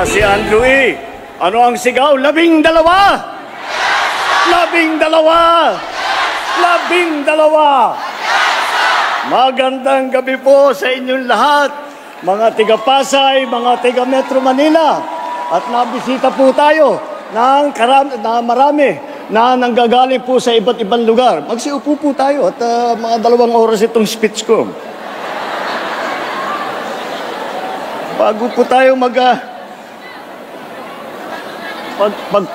Si Andrew E. Ano ang sigaw? 12! 12! 12! Magandang gabi po sa inyong lahat, mga tiga-Pasay, mga tiga-Metro Manila. At nabisita po tayo ng marami na nanggagaling po sa iba't ibang lugar. Magsiupo po tayo at mga 2 oras itong speech ko. Bago po tayo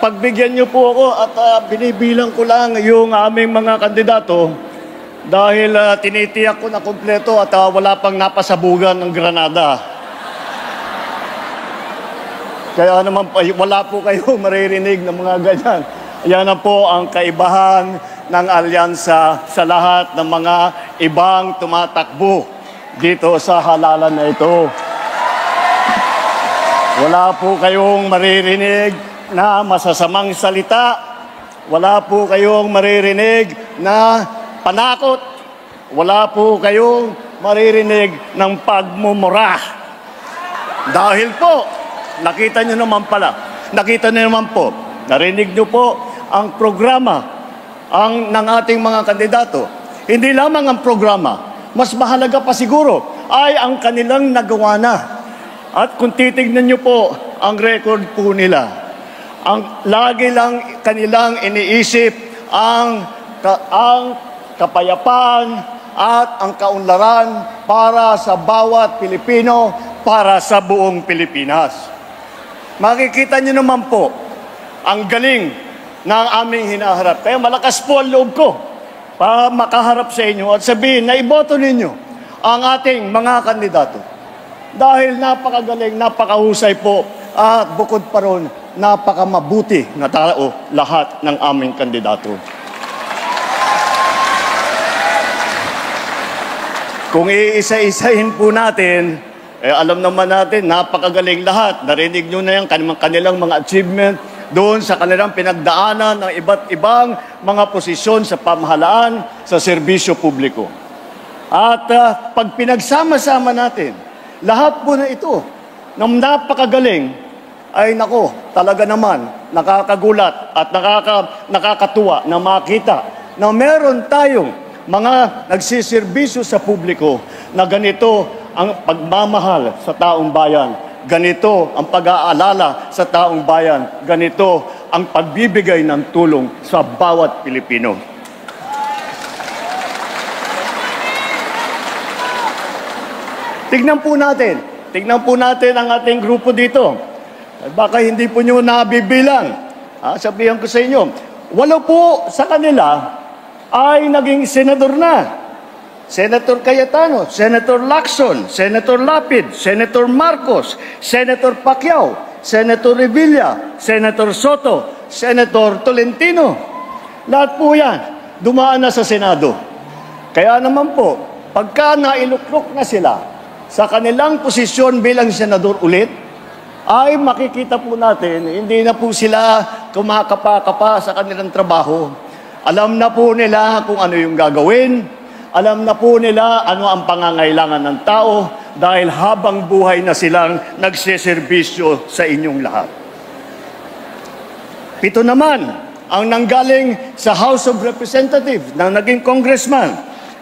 pagbigyan niyo po ako at binibilang ko lang yung aming mga kandidato dahil tinitiyak ko na kumpleto at wala pang napasabugan ng Granada. Kaya naman wala po kayo maririnig ng mga ganyan. Yan na po ang kaibahan ng alyansa sa lahat ng mga ibang tumatakbo dito sa halalan na ito. Wala po kayong maririnig na masasamang salita. Wala po kayong maririnig na panakot. Wala po kayong maririnig ng pagmumura. Dahil po, nakita nyo naman po, narinig nyo po ang programa ng ating mga kandidato. Hindi lamang ang programa, mas mahalaga pa siguro ay ang kanilang nagawa na. At kung titignan nyo po ang record po nila, ang lagi lang kanilang iniisip ang kapayapaan at ang kaunlaran para sa bawat Pilipino, para sa buong Pilipinas. Makikita nyo naman po ang galing ng aming hinaharap. Kaya malakas po ang loob ko para makaharap sa inyo at sabihin na iboto ninyo ang ating mga kandidato. Dahil napakagaling, napakahusay po at bukod pa ron, napakamabuti na tao lahat ng aming kandidato. Kung iisa-isahin po natin, alam naman natin, napakagaling lahat. Narinig nyo na yung kanilang mga achievement doon sa kanilang pinagdaanan ng iba't ibang mga posisyon sa pamahalaan, sa serbisyo publiko. At pag pinagsama-sama natin, lahat po na ito, ng napakagaling, ay nako, talaga naman, nakakagulat at nakakatuwa na makita na meron tayong mga nagsiservisyo sa publiko na ganito ang pagmamahal sa taong bayan, ganito ang pag-aalala sa taong bayan, ganito ang pagbibigay ng tulong sa bawat Pilipino. Tignan po natin ang ating grupo dito. Baka hindi po nyo nabibilang. Sabihan ko sa inyo, 8 po sa kanila ay naging senador na. Senator Cayetano, Senator Lacson, Senator Lapid, Senator Marcos, Senator Pacquiao, Senator Revilla, Senator Soto, Senator Tolentino. Lahat po yan, dumaan na sa Senado. Kaya naman po, pagka nailuklok na sila sa kanilang posisyon bilang senador ulit, ay makikita po natin, hindi na po sila kumakapa-kapa sa kanilang trabaho. Alam na po nila kung ano yung gagawin. Alam na po nila ano ang pangangailangan ng tao dahil habang buhay na silang nagseserbisyo sa inyong lahat. 7 naman ang nanggaling sa House of Representatives na naging congressman.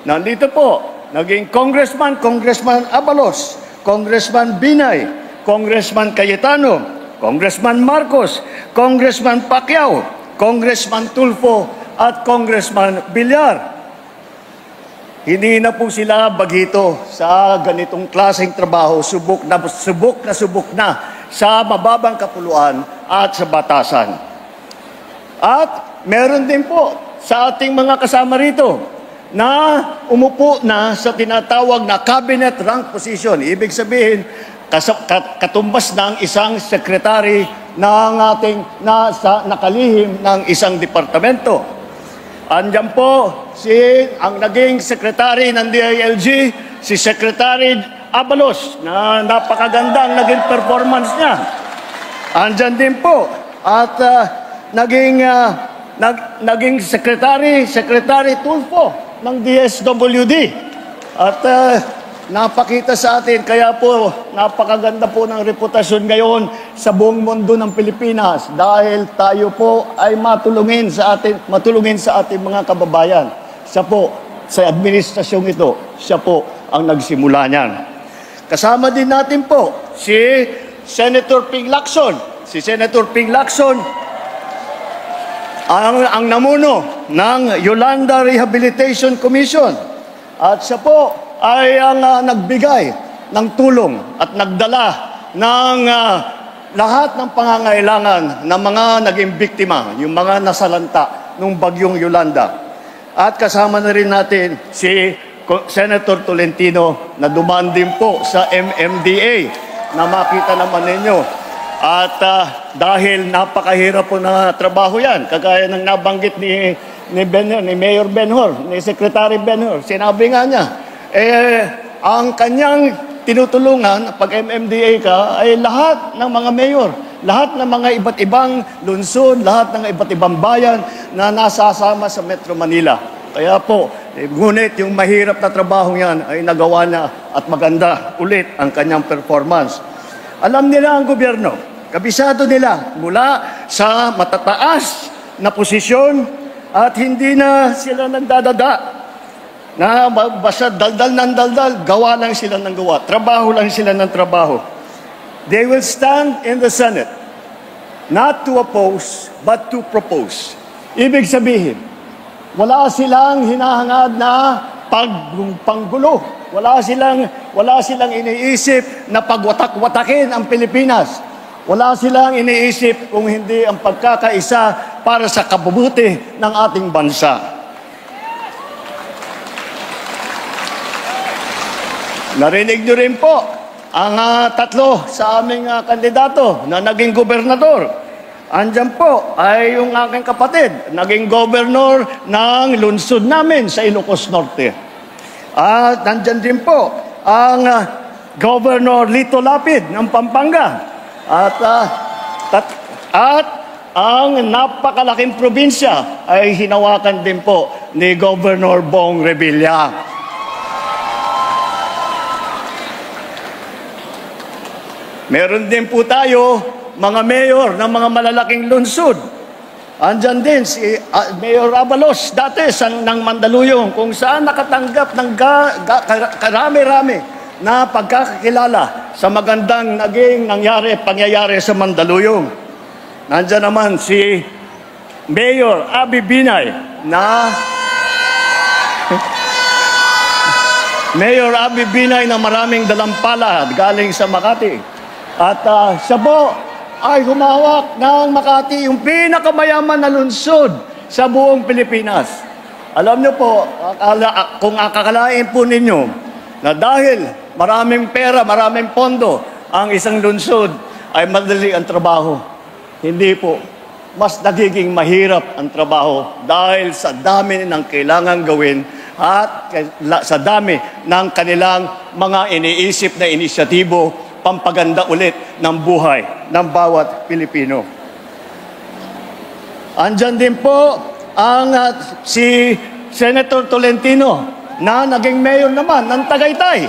Nandito po, naging congressman, Congressman Abalos, Congressman Binay, Congressman Cayetano, Congressman Marcos, Congressman Pacquiao, Congressman Tulfo, at Congressman Villar. Hindi na po sila bagito sa ganitong klaseng trabaho, subok na sa mababang kapuluan at sa batasan. At meron din po sa ating mga kasama rito na umupo na sa tinatawag na cabinet rank position. Ibig sabihin, katumbas ng isang sekretary ng ating nakalihim ng isang departamento. Andyan po ang naging sekretary ng DILG, si Secretary Abalos, na napakaganda ang naging performance niya. Andyan din po at naging Secretary Tulfo ng DSWD. At napakita sa atin. Kaya po, napakaganda po ng reputasyon ngayon sa buong mundo ng Pilipinas dahil tayo po ay matulungin sa ating mga kababayan. Siya po, sa administrasyong ito, siya po ang nagsimula niyan. Kasama din natin po si Senator Ping Lacson. Si Senator Ping Lacson ang namuno ng Yolanda Rehabilitation Commission. At siya po ay ang nagbigay ng tulong at nagdala ng lahat ng pangangailangan ng mga naging biktima, yung mga nasalanta ng bagyong Yolanda. At kasama na rin natin si Senator Tolentino na dumaan din po sa MMDA na makita naman ninyo. At dahil napakahirap po na trabaho yan, kagaya ng nabanggit ni Mayor Benhur, ni Secretary Benhur, sinabi nga niya, ang kanyang tinutulungan pag MMDA ka ay lahat ng mga mayor, lahat ng mga iba't ibang lungsod, lahat ng iba't ibang bayan na nasasama sa Metro Manila. Kaya po, ngunit yung mahirap na trabaho yan ay nagawa niya at maganda ulit ang kanyang performance. Alam nila ang gobyerno, kabisado nila mula sa matataas na posisyon at hindi na sila nagdadada na basta daldal ng daldal, gawa lang sila ng gawa, trabaho lang sila ng trabaho. They will stand in the Senate not to oppose but to propose. Ibig sabihin, wala silang hinahangad na panggulo. Wala silang iniisip na pagwatak-watakin ang Pilipinas. Wala silang iniisip kung hindi ang pagkakaisa para sa kabubuti ng ating bansa. Narinig nyo rin po ang tatlo sa aming kandidato na naging gobernador. Andyan po ay yung aking kapatid, naging gobernador ng lungsod namin sa Ilocos Norte. At nandyan din po ang Governor Lito Lapid ng Pampanga. At ang napakalaking probinsya ay hinawakan din po ni Governor Bong Revilla. Meron din po tayo mga mayor ng mga malalaking lungsod. Andyan din si Mayor Abalos dati ng Mandaluyong kung saan nakatanggap ng karami-rami na pagkakakilala sa magandang pangyayari sa Mandaluyong. Nandyan naman si Mayor Abby Binay na Mayor Abby Binay na maraming dalampala galing sa Makati. At siya po ay humawak ng Makati, yung pinakamayaman na lungsod sa buong Pilipinas. Alam niyo po, kung akakalain po ninyo na dahil maraming pera, maraming pondo, ang isang lungsod ay madali ang trabaho. Hindi po. Mas nagiging mahirap ang trabaho dahil sa dami ng kailangan gawin at sa dami ng kanilang mga iniisip na inisyatibo pampaganda ulit ng buhay ng bawat Pilipino. Andyan din po ang si Senator Tolentino na naging mayor naman ng Tagaytay.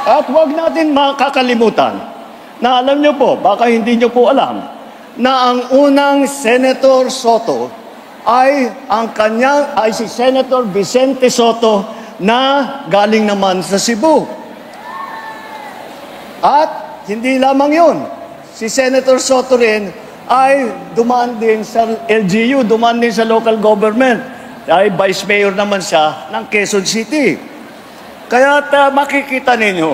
At huwag natin makakalimutan na alam nyo po, baka hindi nyo po alam, na ang unang Senator Soto ay si Senator Vicente Soto na galing naman sa Cebu. At hindi lamang yun, si Senator Soto rin ay dumaan din sa LGU, dumaan din sa local government. Ay vice mayor naman siya ng Quezon City. Kaya makikita ninyo,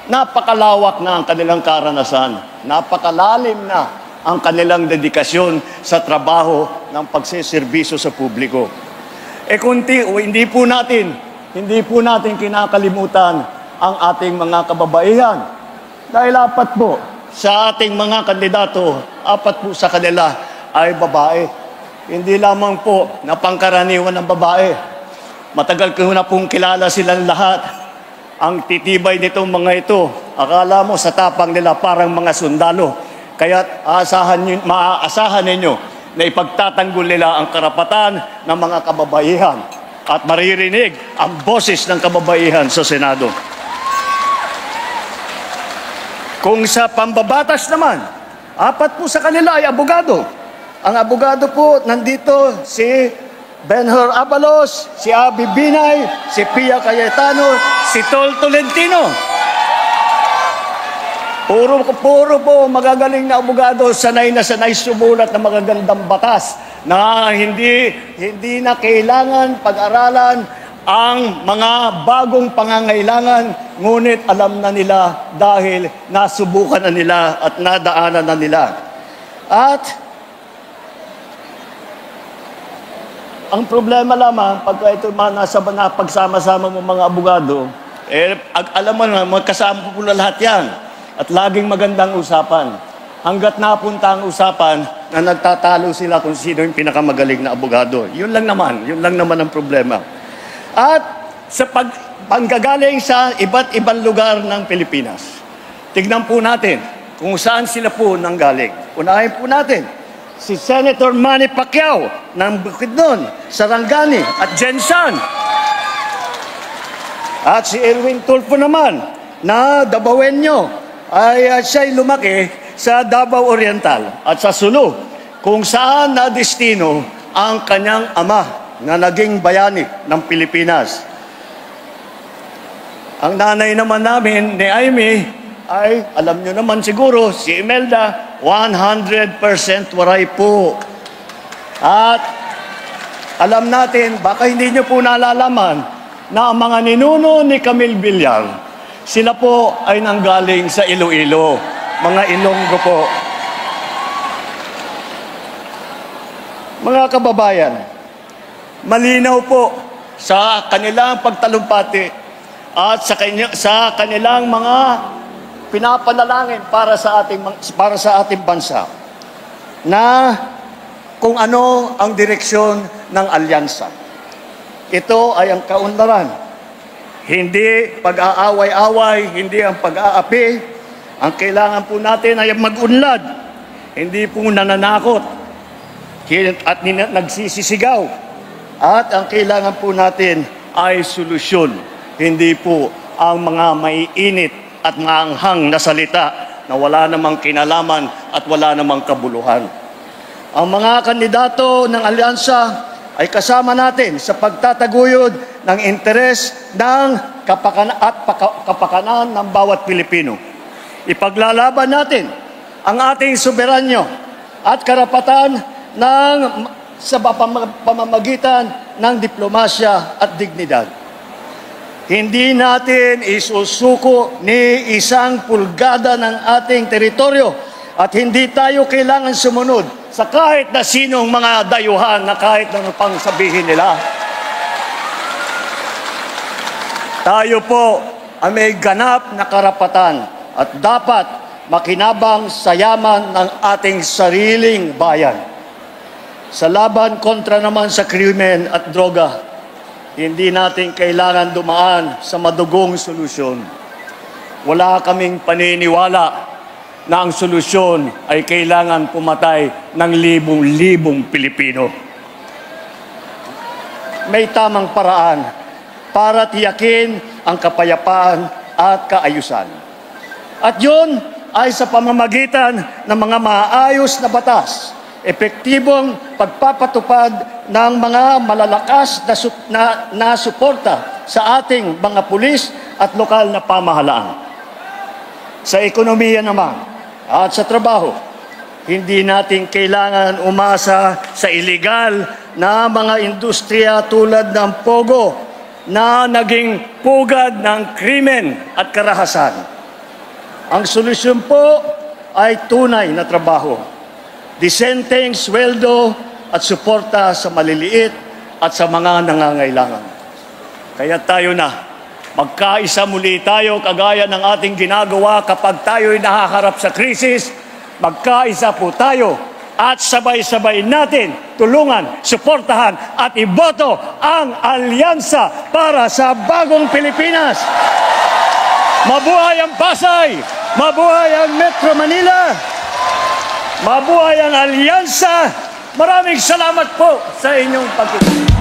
napakalawak na ang kanilang karanasan, napakalalim na ang kanilang dedikasyon sa trabaho ng pagseserbisyo sa publiko. Hindi po natin kinakalimutan ang ating mga kababaihan. Dahil apat po sa ating mga kandidato, apat po sa kanila ay babae. Hindi lamang po na pangkaraniwan ng babae. Matagal ko na pong kilala silang lahat. Ang titibay nitong mga ito, akala mo sa tapang nila parang mga sundalo. Kaya maaasahan ninyo na ipagtatanggol nila ang karapatan ng mga kababaihan. at maririnig ang boses ng kababaihan sa Senado. Kung sa pambabatas naman, 4 po sa kanila ay abogado. Ang abogado po, nandito si Benhur Abalos, si Abby Binay, si Pia Cayetano, si Tol Tolentino. Puro po magagaling na abogado, sanay na sanay sumulat ng magagandang batas na hindi na kailangan pag-aralan ang mga bagong pangangailangan, ngunit alam na nila dahil nasubukan na nila at nadaanan na nila. At ang problema lamang, pagka ito napagsama-sama mo mga abogado, alam mo na, magkasama po lahat yan. At laging magandang usapan. Hanggat napunta ang usapan na nagtatalo sila kung sino yung pinakamagaling na abogado. Yun lang naman ang problema. At sa panggagaling sa iba't ibang lugar ng Pilipinas, tignan po natin kung saan sila po nanggaling. Unahin po natin si Senator Manny Pacquiao ng Bukidnon, Sarangani at Jensan. At si Erwin Tulfo naman na Dabawenyo ay siya'y lumaki sa Davao Oriental at sa Sulu, kung saan na destino ang kanyang ama na naging bayani ng Pilipinas. Ang nanay naman namin ni Amy ay, alam nyo naman siguro, si Imelda, 100% waray po. At alam natin, baka hindi nyo po nalalaman, na ang mga ninuno ni Camille Villar, sila po ay nanggaling sa Iloilo, mga Ilonggo po. Mga kababayan, malinaw po sa kanilang pagtalumpati at sa kanilang mga pinapanalangin para sa ating bansa na kung ano ang direksyon ng alyansa. Ito ay ang kaunlaran. Hindi pag-aaway-away, hindi ang pag-aapi. Ang kailangan po natin ay mag-unlad. Hindi po nananakot at nagsisisigaw. At ang kailangan po natin ay solusyon. Hindi po ang mga maiinit at maanghang na salita na wala namang kinalaman at wala namang kabuluhan. Ang mga kandidato ng alyansa ay kasama natin sa pagtataguyod ng interes ng kapakanan ng bawat Pilipino. Ipaglalaban natin ang ating soberanyo at karapatan sa pamamagitan ng diplomasya at dignidad. Hindi natin isusuko ni isang pulgada ng ating teritoryo at hindi tayo kailangan sumunod sa kahit na sinong mga dayuhan na kahit na pang sabihin nila. Tayo po ay may ganap na karapatan at dapat makinabang sa yaman ng ating sariling bayan. Sa laban kontra naman sa krimen at droga, hindi natin kailangan dumaan sa madugong solusyon. Wala kaming paniniwala na ang solusyon ay kailangan pumatay ng libong-libong Pilipino. May tamang paraan para tiyakin ang kapayapaan at kaayusan. At yun ay sa pamamagitan ng mga maayos na batas, epektibong pagpapatupad ng mga malalakas na suporta sa ating mga pulis at lokal na pamahalaan. Sa ekonomiya naman at sa trabaho, hindi natin kailangan umasa sa iligal na mga industriya tulad ng Pogo na naging pugad ng krimen at karahasan. Ang solusyon po ay tunay na trabaho, disenteng sweldo at suporta sa maliliit at sa mga nangangailangan. Kaya tayo na, magkaisa muli tayo kagaya ng ating ginagawa kapag tayo'y nahaharap sa krisis. Magkaisa po tayo at sabay-sabay natin tulungan, suportahan at iboto ang alyansa para sa bagong Pilipinas. Mabuhay ang Pasay! Mabuhay ang Metro Manila! Mabuhay ang alyansa! Maraming salamat po sa inyong pagkikinig.